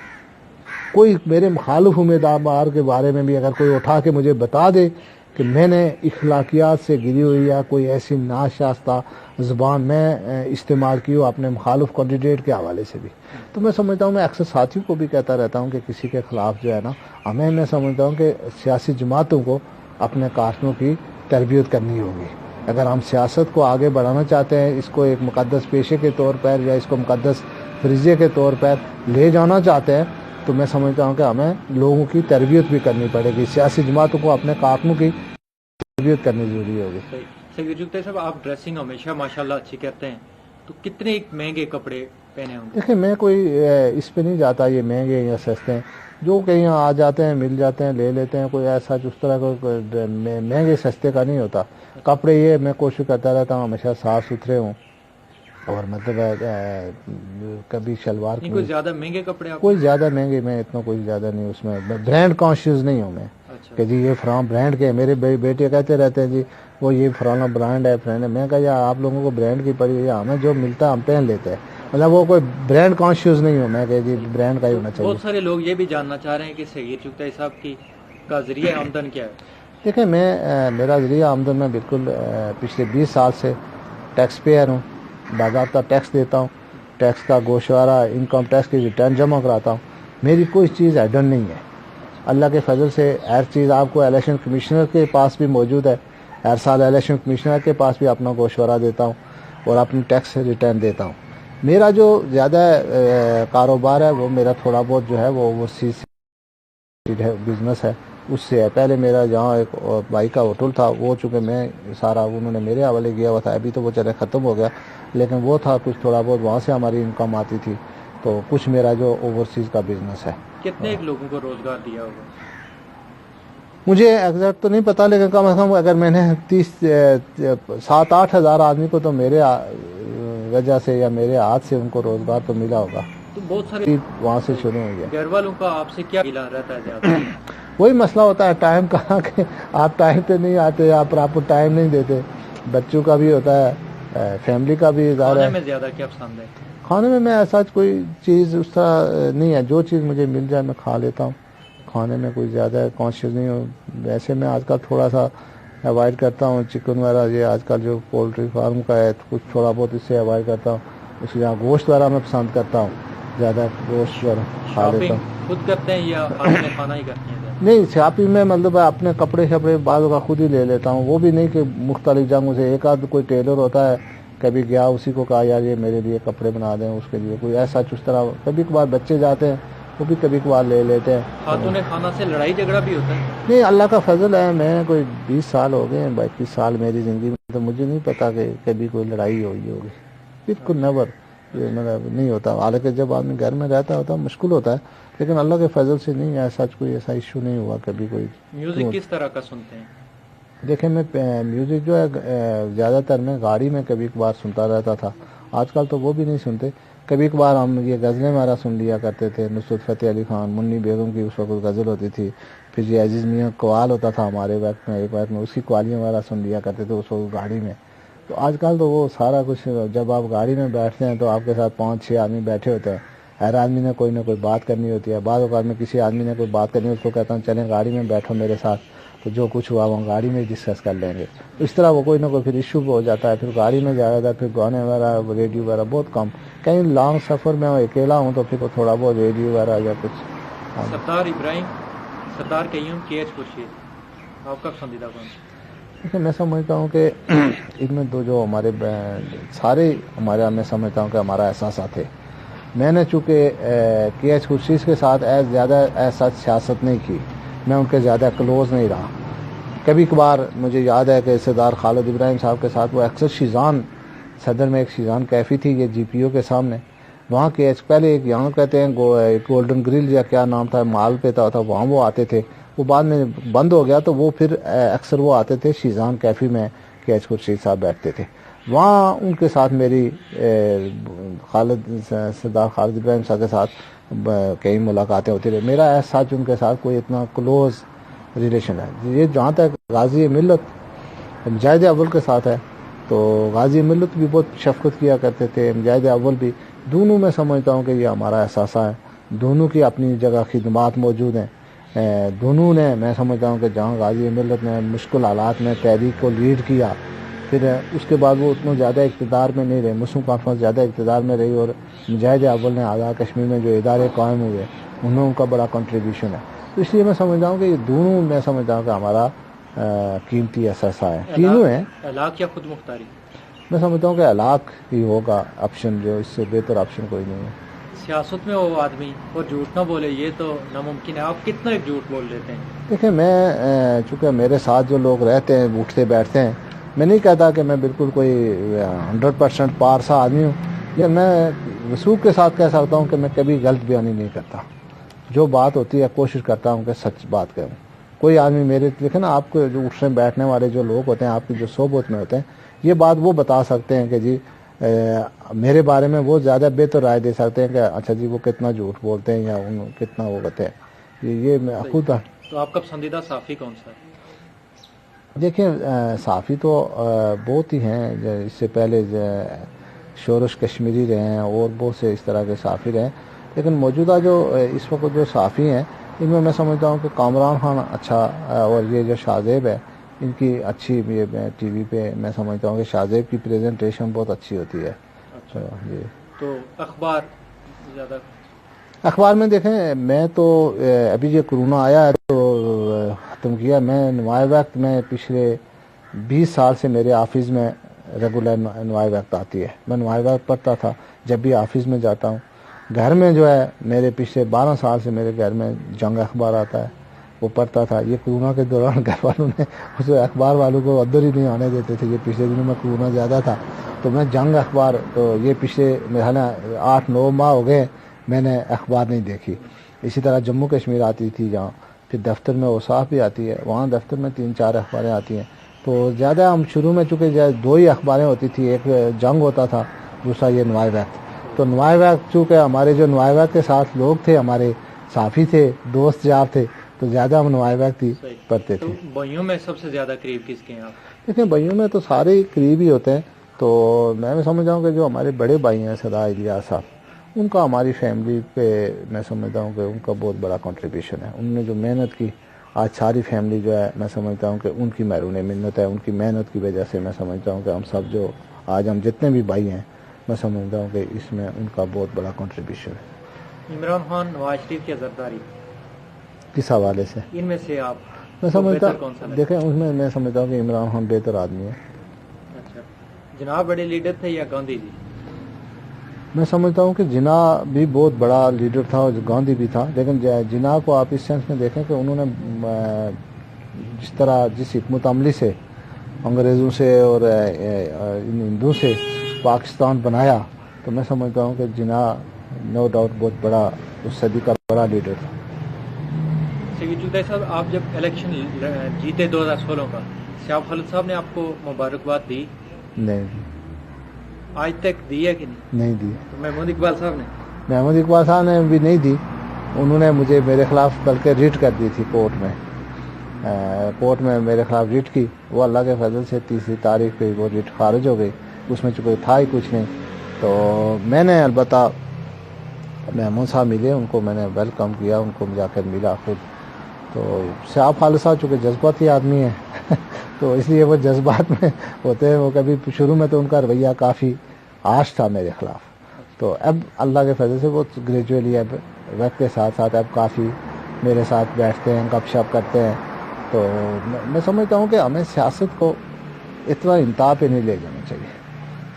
Speaker 2: کوئی میرے مخالف امیدوار کے بارے میں بھی اگر کوئی اٹھا کے مجھے بتا دے کہ میں نے اخلاقیات سے گری ہوئی یا کوئی ایسی ناشائستہ زبان میں استعمال کی ہو اپنے مخالف کینڈیڈیٹ کے حوالے سے بھی, تو میں سمجھتا ہوں, میں اکثر ساتھیوں کو بھی کہتا رہتا ہوں کہ کسی کے خلاف جو ہے نا ہمیں, میں سمجھتا ہوں کہ سیاسی جماعتوں کو اپنے کارکنوں کی تربیت کرنی ہوگی. اگر ہم سیاست کو آگے بڑھانا چاہتے ہیں, اس کو ایک مقدس پیشے کے طور پر یا اس کو مقدس فریضے کے طور پر لے جانا چاہتے ہیں, تو میں سمجھتا ہوں کہ ہمیں لوگوں کی تربیت بھی کرنی پڑے گی. سیاسی جماعتوں کو اپنے کارکنوں کی تربیت کرنی ضروری ہوگی.
Speaker 1: صحیح صحیح صاحب, آپ ڈریسنگ ہمیشہ ماشاءاللہ اچھی کرتے ہیں, تو کتنے مہنگے کپڑے پہنے ہوں گے؟
Speaker 2: دیکھیں میں کوئی اس پہ نہیں جاتا یہ مہنگے یا سستے ہیں، جو کہیں آ جاتے ہیں مل جاتے ہیں لے لیتے ہیں، کوئی ایسا اس طرح کوئی مہنگے سستے کا نہیں ہوتا. کپڑے یہ میں کوشش کرتا رہتا ہوں ہمیشہ صاف ستھرے ہوں، اور مطلب کبھی شلوار
Speaker 1: کوئی زیادہ مہنگے کپڑے
Speaker 2: کوئی زیادہ مہنگے میں اتنا کوئی زیادہ نہیں، اس میں برانڈ کانشیس نہیں ہوں میں کہ جی یہ فلاں برانڈ کے. میرے بیٹے کہتے رہتے ہیں جی وہ یہ فلانا برانڈ ہے فرینڈ ہے. میں کہا یار آپ لوگوں کو برانڈ کی پڑی ہے، ہمیں جو ملتا ہے ہم پہن لیتے ہیں. مطلب وہ کوئی برانڈ کانشیس نہیں ہوں میں کہ جی برانڈ کا ہی ہونا چاہیے.
Speaker 1: بہت سارے لوگ یہ بھی جاننا چاہ رہے ہیں کہ صغیر چغتائی صاحب کا ذریعہ آمدن کیا ہے؟
Speaker 2: دیکھیں میرا ذریعہ آمدن میں بالکل پچھلے 20 سال سے ٹیکس پیئر ہوں، باضابطہ ٹیکس دیتا ہوں، ٹیکس کا گوشوارہ انکم ٹیکس کی ریٹرن جمع کراتا ہوں. میری کوئی چیز ایڈن نہیں ہے. اللہ کے فضل سے ہر چیز آپ کو الیکشن کمشنر کے پاس بھی موجود ہے. ہر سال الیکشن کمشنر کے پاس بھی اپنا گوشوارہ دیتا ہوں اور اپنی ٹیکس ریٹرن دیتا ہوں. میرا جو زیادہ کاروبار ہے وہ میرا تھوڑا بہت جو ہے وہ بزنس ہے، اس سے ہے. پہلے میرا جہاں ایک بھائی کا ہوٹل تھا وہ چونکہ میں سارا انہوں نے میرے حوالے کیا ہوا تھا، ابھی تو وہ چلے ختم ہو گیا، لیکن وہ تھا کچھ تھوڑا بہت وہاں سے ہماری انکم آتی تھی. تو کچھ میرا جو اوورسیز کا بزنس ہے.
Speaker 1: کتنے لوگوں کو روزگار دیا ہوگا؟
Speaker 2: مجھے ایگزیکٹ تو نہیں پتا، لیکن کم از کم اگر میں نے 7-8 ہزار آدمی کو تو میرے وجہ سے یا میرے ہاتھ سے ان کو روزگار تو ملا ہوگا.
Speaker 1: تو بہت سارے
Speaker 2: وہاں سے شروع ہو گیا.
Speaker 1: گھر والوں کا آپ سے کیا اعلان رہتا ہے زیادہ؟
Speaker 2: وہی مسئلہ ہوتا ہے ٹائم کا کہ آپ ٹائم پہ نہیں آتے، آپ پراپر ٹائم نہیں دیتے. بچوں کا بھی ہوتا ہے، فیملی کا بھی اظہار ہے.
Speaker 1: کھانے میں زیادہ کیا پسند ہے؟
Speaker 2: کھانے میں ایسا کوئی چیز اس طرح نہیں ہے، جو چیز مجھے مل جائے میں کھا لیتا ہوں. کھانے میں کوئی زیادہ کانشیس نہیں ہوں. ویسے میں آج کل تھوڑا سا اوائڈ کرتا ہوں چکن وغیرہ، یہ آج کل جو پولٹری فارم کا ہے کچھ تھوڑا بہت اس سے اوائڈ کرتا ہوں. اس لیے گوشت وغیرہ میں پسند کرتا ہوں، زیادہ گوشت وغیرہ کھا لیتا ہوں.
Speaker 1: خود کرتے ہیں یا ہاتھ میں کھانا ہی کرتے ہیں؟
Speaker 2: نہیں، شاپنگ میں مطلب اپنے کپڑے بعض کا خود ہی لے لیتا ہوں. وہ بھی نہیں کہ مختلف جگہوں سے، ایک آدھ کوئی ٹیلر ہوتا ہے کبھی گیا اسی کو کہا یار یہ میرے لیے کپڑے بنا دیں، اس کے لیے کوئی ایسا اس طرح. کبھی کبھار بچے جاتے ہیں وہ بھی کبھی کبھار لے لیتے ہیں.
Speaker 1: خاتون خانہ سے لڑائی جھگڑا بھی ہوتا ہے؟
Speaker 2: نہیں، اللہ کا فضل ہے. میں کوئی 20 سال ہو گئے ہیں، 22 سال میری زندگی میں، تو مجھے نہیں پتا کہ کبھی کوئی لڑائی ہوئی ہوگی. بالکل نیور، مطلب نہیں ہوتا. حالانکہ جب آدمی گھر میں رہتا ہوتا مشکل ہوتا ہے، لیکن اللہ کے فضل سے نہیں ایسا کوئی ایسا ایشو نہیں ہوا کبھی. کوئی
Speaker 1: میوزک کس طرح کا سنتے ہیں؟
Speaker 2: دیکھیں میں میوزک جو ہے زیادہ تر میں گاڑی میں کبھی کبھار سنتا رہتا تھا. آج کل تو وہ بھی نہیں سنتے. کبھی کبھار ہم یہ غزلیں ہمارا سن لیا کرتے تھے. نصرت فتح علی خان، منی بیگم کی اس وقت غزل ہوتی تھی. پھر یہ عزیز میاں قوال ہوتا تھا ہمارے وقت میں، ایک وقت میں اس کی قوالیاں ہمارا سن لیا کرتے تھے اس وقت گاڑی میں. تو آج کل تو وہ سارا کچھ، جب آپ گاڑی میں بیٹھتے ہیں تو آپ کے ساتھ 5-6 آدمی بیٹھے ہوتے ہیں. ہر آدمی نے کوئی نہ کوئی بات کرنی ہوتی ہے. بعض اوقات میں کسی آدمی نے کوئی بات کرنی ہے، اس کو کہتا ہوں چلیں گاڑی میں بیٹھو میرے ساتھ، تو جو کچھ ہوا وہ گاڑی میں ڈسکس کر لیں گے. اس طرح وہ کوئی نہ کوئی پھر ایشو ہو جاتا ہے. پھر گاڑی میں جایا جاتا ہے، پھر گانے وغیرہ ریڈیو وغیرہ بہت کم. کہیں لانگ سفر میں اکیلا ہوں تو پھر تھوڑا بہت ریڈیو وغیرہ یا کچھ.
Speaker 1: سردار ابراہیم، سردار قیوم، KH خورشید، آپ کا پسندیدہ کون؟
Speaker 2: میں سمجھتا ہوں کہ ان میں دو جو ہمارے سارے ہمارا، میں سمجھتا ہوں کہ ہمارا احساسات ہے. میں نے چونکہ KH خورشید کے ساتھ زیادہ سچ سیاست نہیں کی، میں ان کے زیادہ کلوز نہیں رہا. کبھی کبھار مجھے یاد ہے کہ سردار خالد ابراہیم صاحب کے ساتھ وہ اکثر شیزان صدر میں ایک شیزان کیفی تھی یہ GPO کے سامنے، وہاں کے پہلے ایک یہاں کہتے ہیں گولڈن گرل یا کیا نام تھا، مال پہ تھا، وہاں وہ آتے تھے. وہ بعد میں بند ہو گیا تو وہ پھر اکثر وہ آتے تھے شیزان کیفی میں. KH خورشید صاحب بیٹھتے تھے وہاں. ان کے ساتھ میری سردار خالد ابراہیم صاحب کے ساتھ کئی ملاقاتیں ہوتی رہی. میرا سچ ان کے ساتھ کوئی اتنا کلوز ریلیشن ہے. یہ جہاں تک غازی ملت مجاہد اول کے ساتھ ہے، تو غازی ملت بھی بہت شفقت کیا کرتے تھے، مجاہد اول بھی. دونوں میں سمجھتا ہوں کہ یہ ہمارا احساسہ ہے. دونوں کی اپنی جگہ خدمات موجود ہیں. دونوں نے، میں سمجھتا ہوں کہ جہاں غازی ملت نے مشکل حالات میں تحریک کو لیڈ کیا، پھر اس کے بعد وہ اتنا زیادہ اقتدار میں نہیں رہے. مسلم کانفرنس زیادہ اقتدار میں رہی، اور مجاہد اول نے آزاد کشمیر میں جو ادارے قائم ہوئے ان میں ان کا بڑا کنٹریبیوشن ہے. تو اس لیے میں سمجھتا ہوں کہ یہ دونوں، میں سمجھتا ہوں کہ ہمارا قیمتی اثاثہ ہے. تینوں ہیں.
Speaker 1: علاق یا خود مختاری؟
Speaker 2: میں سمجھتا ہوں کہ علاق ہی ہوگا آپشن، جو اس سے بہتر آپشن کوئی نہیں ہے.
Speaker 1: سیاست میں وہ آدمی اور جھوٹ نہ بولے یہ تو ناممکن ہے. آپ کتنا ایک جھوٹ بول لیتے ہیں؟
Speaker 2: دیکھیں میں چونکہ میرے ساتھ جو لوگ رہتے ہیں، اٹھتے بیٹھتے ہیں، میں نہیں کہتا کہ میں بالکل کوئی 100% پارسا آدمی ہوں، یا میں وثوق کے ساتھ کہہ سکتا ہوں کہ میں کبھی غلط بیانی نہیں کرتا، جو بات ہوتی ہے کوشش کرتا ہوں کہ سچ بات کروں۔ کوئی آدمی میرے دیکھیں نا، آپ کو جو اٹھنے بیٹھنے والے جو لوگ ہوتے ہیں آپ کی جو صحبت میں ہوتے ہیں، یہ بات وہ بتا سکتے ہیں کہ جی میرے بارے میں وہ زیادہ بہتر رائے دے سکتے ہیں کہ اچھا جی وہ کتنا جھوٹ بولتے ہیں یا کتنا وہ کرتے ہیں، یہ میں خود۔
Speaker 1: تو آپ کا پسندیدہ صحافی کون سا ہے؟
Speaker 2: دیکھیں صحافی تو بہت ہی ہیں، اس سے پہلے شورش کشمیری رہے ہیں اور بہت سے اس طرح کے صحافی رہے ہیں، لیکن موجودہ جو اس وقت جو صحافی ہیں ان میں سمجھتا ہوں کہ کامران خان اچھا، اور یہ جو شاہزیب ہے ان کی اچھی ٹی وی پہ میں سمجھتا ہوں کہ شاہزیب کی پریزنٹیشن بہت اچھی ہوتی ہے۔ جی
Speaker 1: تو اخبار زیادہ؟
Speaker 2: اخبار میں دیکھیں، میں تو ابھی جو کرونا آیا ہے تو ختم کیا، میں نمایاں وقت میں پچھلے 20 سال سے میرے آفس میں ریگولر نمایاں وقت آتی ہے، میں نمایاں وقت پڑھتا تھا جب بھی آفس میں جاتا ہوں۔ گھر میں جو ہے میرے پچھلے 12 سال سے میرے گھر میں جنگ اخبار آتا ہے، وہ پڑھتا تھا۔ یہ کورونا کے دوران گھر والوں نے اس اخبار والوں کو اندر ہی نہیں آنے دیتے تھے، یہ پچھلے دنوں میں کورونا زیادہ تھا تو میں جنگ اخبار، تو یہ پچھلے میرا 8-9 ماہ ہو گئے میں نے اخبار نہیں دیکھی۔ اسی طرح جموں کشمیر آتی تھی جہاں، پھر دفتر میں اوصاف بھی آتی ہے، وہاں دفتر میں 3-4 اخباریں آتی ہیں، تو زیادہ ہم شروع میں چونکہ 2 ہی اخباریں ہوتی تھی، ایک جنگ ہوتا تھا، دوسرا یہ نمایاں وقت۔ تو نمایاں وقت چونکہ ہمارے جو نمایاں وقت کے ساتھ لوگ تھے، ہمارے صحافی تھے، دوست یار تھے، تو زیادہ ہم نمایاں وقت ہی پڑھتے تھے۔
Speaker 1: بھائیوں میں سب سے زیادہ قریب کس کے ہیں آپ؟
Speaker 2: دیکھیں بھائیوں میں تو سارے ہی قریب ہی ہوتے ہیں، تو میں سمجھتا ہوں کہ جو ہمارے بڑے بھائی ہیں سردار الیاس صاحب، ان کا ہماری فیملی پہ میں سمجھتا ہوں کہ ان کا بہت بڑا کنٹریبیوشن ہے۔ انہوں نے جو محنت کی، آج ساری فیملی جو ہے میں سمجھتا ہوں کہ ان کی محرون منت ہے، ان کی محنت کی وجہ سے میں سمجھتا ہوں کہ ہم سب جو آج ہم جتنے بھی بھائی ہیں، میں سمجھتا ہوں کہ اس میں ان کا بہت بڑا کنٹریبیوشن ہے۔
Speaker 1: عمران خان، نواز شریف کی زرداری
Speaker 2: کس حوالے سے؟
Speaker 1: ان میں سے آپ
Speaker 2: میں سمجھتا
Speaker 1: کون سا؟
Speaker 2: دیکھیں اس میں میں سمجھتا ہوں کہ عمران خان بہتر آدمی ہے۔
Speaker 1: اچھا، جناب بڑے لیڈر تھے یا گاندھی جی؟
Speaker 2: میں سمجھتا ہوں کہ جناح بھی بہت بڑا لیڈر تھا اور گاندھی بھی تھا، لیکن جناح کو آپ اس سینس میں دیکھیں کہ انہوں نے جس طرح جس حکمت عملی سے انگریزوں سے اور ہندوؤں سے پاکستان بنایا، تو میں سمجھتا ہوں کہ جناح نو ڈاؤٹ بہت بڑا اس صدی کا بڑا لیڈر تھا۔
Speaker 1: سید چودھری صاحب، آپ جب الیکشن جیتے 2016 کا، سیاف خالد صاحب نے آپ کو مبارکباد دی؟
Speaker 2: نہیں،
Speaker 1: آج تک دی ہے کہ
Speaker 2: نہیں دی۔
Speaker 1: محمود اقبال صاحب نے؟
Speaker 2: محمود اقبال صاحب نے بھی نہیں دی، انہوں نے مجھے میرے خلاف بلکہ ریٹ کر دی تھی کورٹ میں میرے خلاف ریٹ کی، وہ اللہ کے فضل سے 30 تاریخ پہ وہ ریٹ خارج ہو گئی، اس میں چونکہ تھا ہی کچھ نہیں۔ تو میں نے البتہ محمود صاحب ملے، ان کو میں نے ویلکم کیا، ان کو جا کر ملا خود۔ تو سیاف خالد صاحب چونکہ جذباتی آدمی ہیں تو اس لیے وہ جذبات میں ہوتے ہیں، وہ کبھی شروع میں تو ان کا رویہ کافی آش تھا میرے خلاف، تو اب اللہ کے فضل سے وہ گریجولی اب وقت کے ساتھ ساتھ اب کافی میرے ساتھ بیٹھتے ہیں، گپ شپ کرتے ہیں۔ تو میں سمجھتا ہوں کہ ہمیں سیاست کو اتنا انتہا پہ نہیں لے جانا چاہیے۔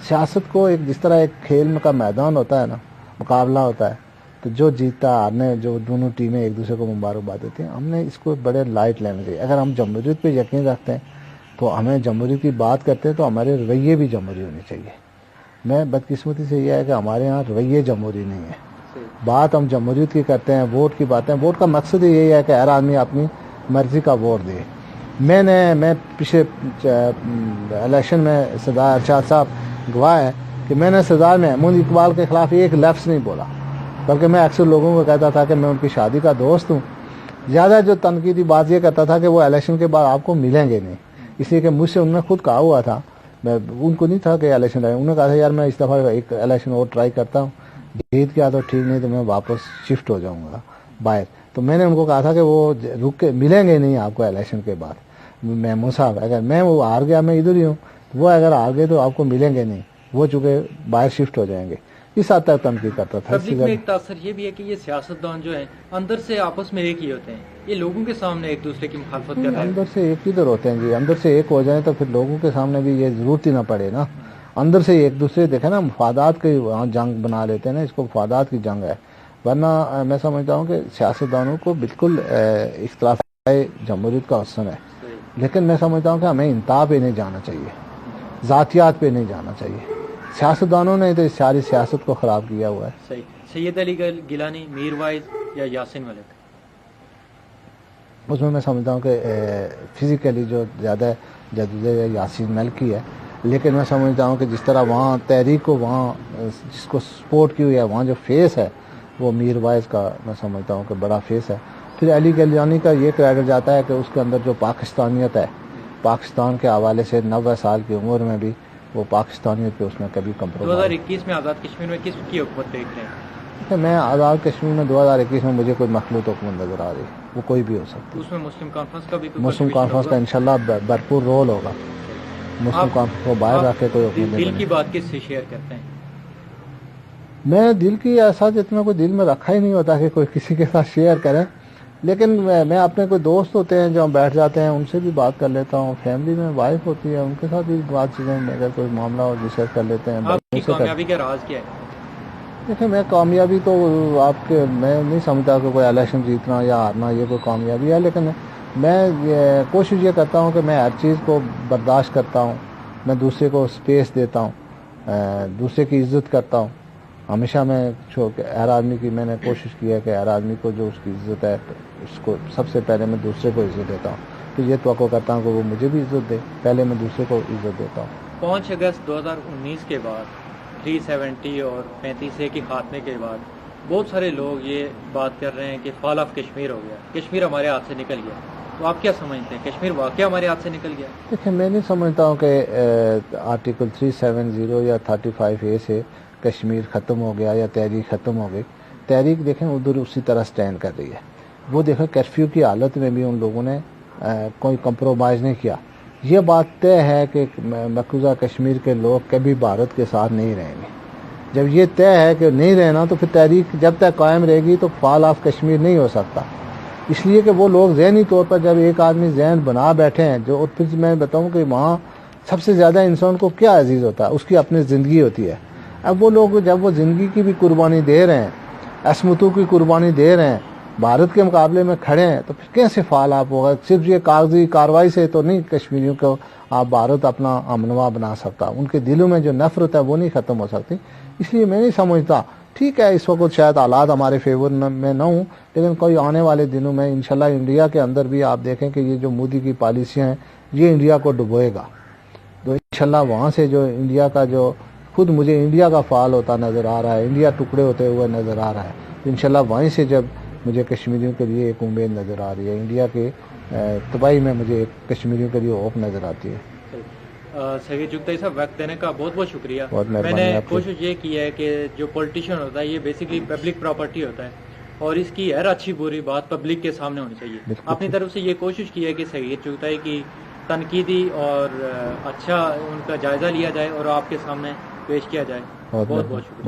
Speaker 2: سیاست کو ایک جس طرح ایک کھیل کا میدان ہوتا ہے نا، مقابلہ ہوتا ہے، تو جو جیتا ہارنے جو دونوں ٹیمیں ایک دوسرے کو مبارکباد دیتی ہیں، ہم نے اس کو بڑے لائٹ لینا چاہیے۔ اگر ہم جمہوریت پہ یقین رکھتے ہیں تو ہمیں جمہوریت کی بات کرتے ہیں تو ہمارے رویے بھی جمہوری ہونے چاہیے۔ میں بدقسمتی سے یہ ہے کہ ہمارے ہاں رویے جمہوری نہیں ہے، بات ہم جمہوریت کی کرتے ہیں، ووٹ کی باتیں، ووٹ کا مقصد ہی یہی ہے کہ ہر آدمی اپنی مرضی کا ووٹ دے۔ میں پچھلے الیکشن میں سردار ارشاد صاحب گواہ ہے کہ میں نے سردار محمود اقبال کے خلاف ایک لفظ نہیں بولا، بلکہ میں اکثر لوگوں کو کہتا تھا کہ میں ان کی شادی کا دوست ہوں۔ زیادہ جو تنقیدی بات یہ کرتا تھا کہ وہ الیکشن کے بعد آپ کو ملیں گے نہیں، اس لیے کہ مجھ سے انہوں نے خود کہا ہوا تھا، میں ان کو نہیں تھا کہ الیکشن رہے، انہوں نے کہا تھا یار میں اس دفعہ ایک الیکشن اور ٹرائی کرتا ہوں، جیت گیا تو ٹھیک، نہیں تو میں واپس شفٹ ہو جاؤں گا باہر۔ تو میں نے ان کو کہا تھا کہ وہ رک کے ملیں گے نہیں آپ کو الیکشن کے بعد محمود صاحب، اگر میں وہ ہار گیا میں ادھر ہی ہوں، وہ اگر ہار گئے تو آپ کو ملیں گے نہیں، وہ چونکہ باہر شفٹ ہو جائیں گے، اس حد تک تنقید کرتا تھا۔
Speaker 1: پبلک میں ایک تاثر یہ بھی ہے کہ یہ سیاستدان جو ہیں اندر سے آپس میں ایک ہی ہوتے ہیں، یہ لوگوں کے سامنے ایک دوسرے کی مخالفت کر رہے ہیں۔
Speaker 2: اندر سے ایک ادھر ہوتے ہیں جی، اندر سے ایک ہو جائیں تو پھر لوگوں کے سامنے بھی یہ ضرورت ہی نہ پڑے نا، اندر سے ایک دوسرے دیکھیں نا، مفادات کی وہاں جنگ بنا لیتے ہیں نا، اس کو مفادات کی جنگ ہے، ورنہ میں سمجھتا ہوں کہ سیاستدانوں کو بالکل اختلاف جمہوریت کا حسن ہے، لیکن میں سمجھتا ہوں کہ ہمیں انتہا پہ نہیں جانا چاہیے۔ ذاتیات پہ نہیں جانا چاہیے. سیاستدانوں نے تو ساری سیاست کو خراب کیا ہوا ہے.
Speaker 1: صحیح. سید علی گیلانی, میر وائز یا یاسین ملک؟
Speaker 2: اس میں سمجھتا ہوں کہ فزیکلی جو زیادہ جدوجہد یاسین ملک کی ہے, لیکن میں سمجھتا ہوں کہ جس طرح وہاں تحریک کو وہاں جس کو سپورٹ کی ہوئی ہے وہاں جو فیس ہے وہ میر وائز کا میں سمجھتا ہوں کہ بڑا فیس ہے. پھر علی گیلانی کا یہ کریڈٹ جاتا ہے کہ اس کے اندر جو پاکستانیت ہے, پاکستان کے حوالے سے 90 سال کی عمر میں بھی وہ پاکستانیت پہ اس میں کبھی کمپرومائز.
Speaker 1: 2021 میں آزاد کشمیر میں کس کی حکومت دیکھ رہے ہیں؟
Speaker 2: میں آزاد کشمیر میں 2021 میں مجھے کوئی مخلوط حکومت نظر آ رہی ہے, وہ کوئی بھی ہو سکتی ہے.
Speaker 1: اس میں مسلم کانفرنس کا بھی
Speaker 2: مسلم کانفرنس کا انشاءاللہ بھرپور رول ہوگا. مسلم کانفرنس کو باہر رکھ کے کوئی حکومت
Speaker 1: دل کی بات کس سے شیئر کرتے ہیں؟
Speaker 2: میں دل کی ایسا اتنا کوئی دل میں رکھا ہی نہیں ہوتا کہ کوئی کسی کے ساتھ شیئر کریں, لیکن میں اپنے کوئی دوست ہوتے ہیں جو ہم بیٹھ جاتے ہیں ان سے بھی بات کر لیتا ہوں. فیملی میں وائف ہوتی ہے ان کے ساتھ بھی بات چیزیں اگر کوئی معاملہ ہو ڈسکس کر لیتے ہیں.
Speaker 1: آپ کی کامیابی کا راز کیا ہے؟
Speaker 2: دیکھیں میں کامیابی تو آپ کے میں نہیں سمجھتا کہ کوئی الیکشن جیتنا یا ہارنا یہ کوئی کامیابی ہے, لیکن میں کوشش یہ کرتا ہوں کہ میں ہر چیز کو برداشت کرتا ہوں, میں دوسرے کو اسپیس دیتا ہوں, دوسرے کی عزت کرتا ہوں. ہمیشہ میں ہر آدمی کی میں نے کوشش کی ہے کہ ہر آدمی کو جو اس کی عزت ہے اس کو سب سے پہلے میں دوسرے کو عزت دیتا ہوں. تو یہ توقع کرتا ہوں کہ وہ مجھے بھی عزت دے, پہلے میں دوسرے کو عزت دیتا ہوں.
Speaker 1: 5 اگست 2019 کے بعد 370 اور 35A کے خاتمے کے بعد بہت سارے لوگ یہ بات کر رہے ہیں کہ فال آف کشمیر ہو گیا, کشمیر ہمارے ہاتھ سے نکل گیا. تو آپ کیا سمجھتے ہیں, کشمیر واقعہ ہمارے ہاتھ سے نکل گیا؟
Speaker 2: دیکھیں میں نہیں سمجھتا ہوں کہ آرٹیکل 370 یا 35A سے کشمیر ختم ہو گیا یا تحریک ختم ہو گئی. تحریک دیکھیں ادھر اسی طرح سٹینڈ کر رہی ہے. وہ دیکھیں کرفیو کی حالت میں بھی ان لوگوں نے کوئی کمپرومائز نہیں کیا. یہ بات طے ہے کہ مقبوضہ کشمیر کے لوگ کبھی بھارت کے ساتھ نہیں رہیں گے. جب یہ طے ہے کہ نہیں رہنا تو پھر تحریک جب تک قائم رہے گی تو فال آف کشمیر نہیں ہو سکتا. اس لیے کہ وہ لوگ ذہنی طور پر جب ایک آدمی ذہن بنا بیٹھے ہیں جو, اور پھر میں بتاؤں کہ وہاں سب سے زیادہ انسان کو کیا عزیز ہوتا ہے, اس کی اپنی زندگی ہوتی ہے. اب وہ لوگ جب وہ زندگی کی بھی قربانی دے رہے ہیں, عصمتوں کی قربانی دے رہے ہیں, بھارت کے مقابلے میں کھڑے ہیں, تو پھر کیسے فال آپ ہوگا؟ صرف یہ کاغذی کارروائی سے تو نہیں کشمیریوں کو آپ بھارت اپنا امنوا بنا سکتا. ان کے دلوں میں جو نفرت ہے وہ نہیں ختم ہو سکتی. اس لیے میں نہیں سمجھتا, ٹھیک ہے اس وقت شاید حالات ہمارے فیور میں نہ ہوں, لیکن کوئی آنے والے دنوں میں انشاءاللہ انڈیا کے اندر بھی آپ دیکھیں کہ یہ جو مودی کی پالیسیاں ہیں یہ انڈیا کو ڈبوئے گا. تو انشاءاللہ وہاں سے جو انڈیا کا جو خود مجھے انڈیا کا فعال ہوتا نظر آ رہا ہے, انڈیا ٹکڑے ہوتے ہوئے نظر آ رہا ہے, تو انشاءاللہ وہیں سے جب مجھے کشمیریوں کے لیے ایک امید نظر آ رہی ہے, انڈیا کے تباہی میں مجھے کشمیریوں کے لیے ہوپ نظر آتی ہے.
Speaker 1: سید چغتائی صاحب وقت دینے کا بہت بہت شکریہ.
Speaker 2: بہت
Speaker 1: میں
Speaker 2: مہربانی
Speaker 1: نے
Speaker 2: آپ کی.
Speaker 1: کوشش یہ کی ہے کہ جو پولیٹیشین ہوتا ہے یہ بیسکلی پبلک پراپرٹی ہوتا ہے اور اس کی ہر اچھی بری بات پبلک کے سامنے ہونی چاہیے. اپنی طرف سے یہ کوشش کی ہے کہ سید چغتائی کی تنقیدی اور اچھا ان کا جائزہ لیا جائے اور آپ کے سامنے پیش کیا جائے. بہت بہت شکریہ.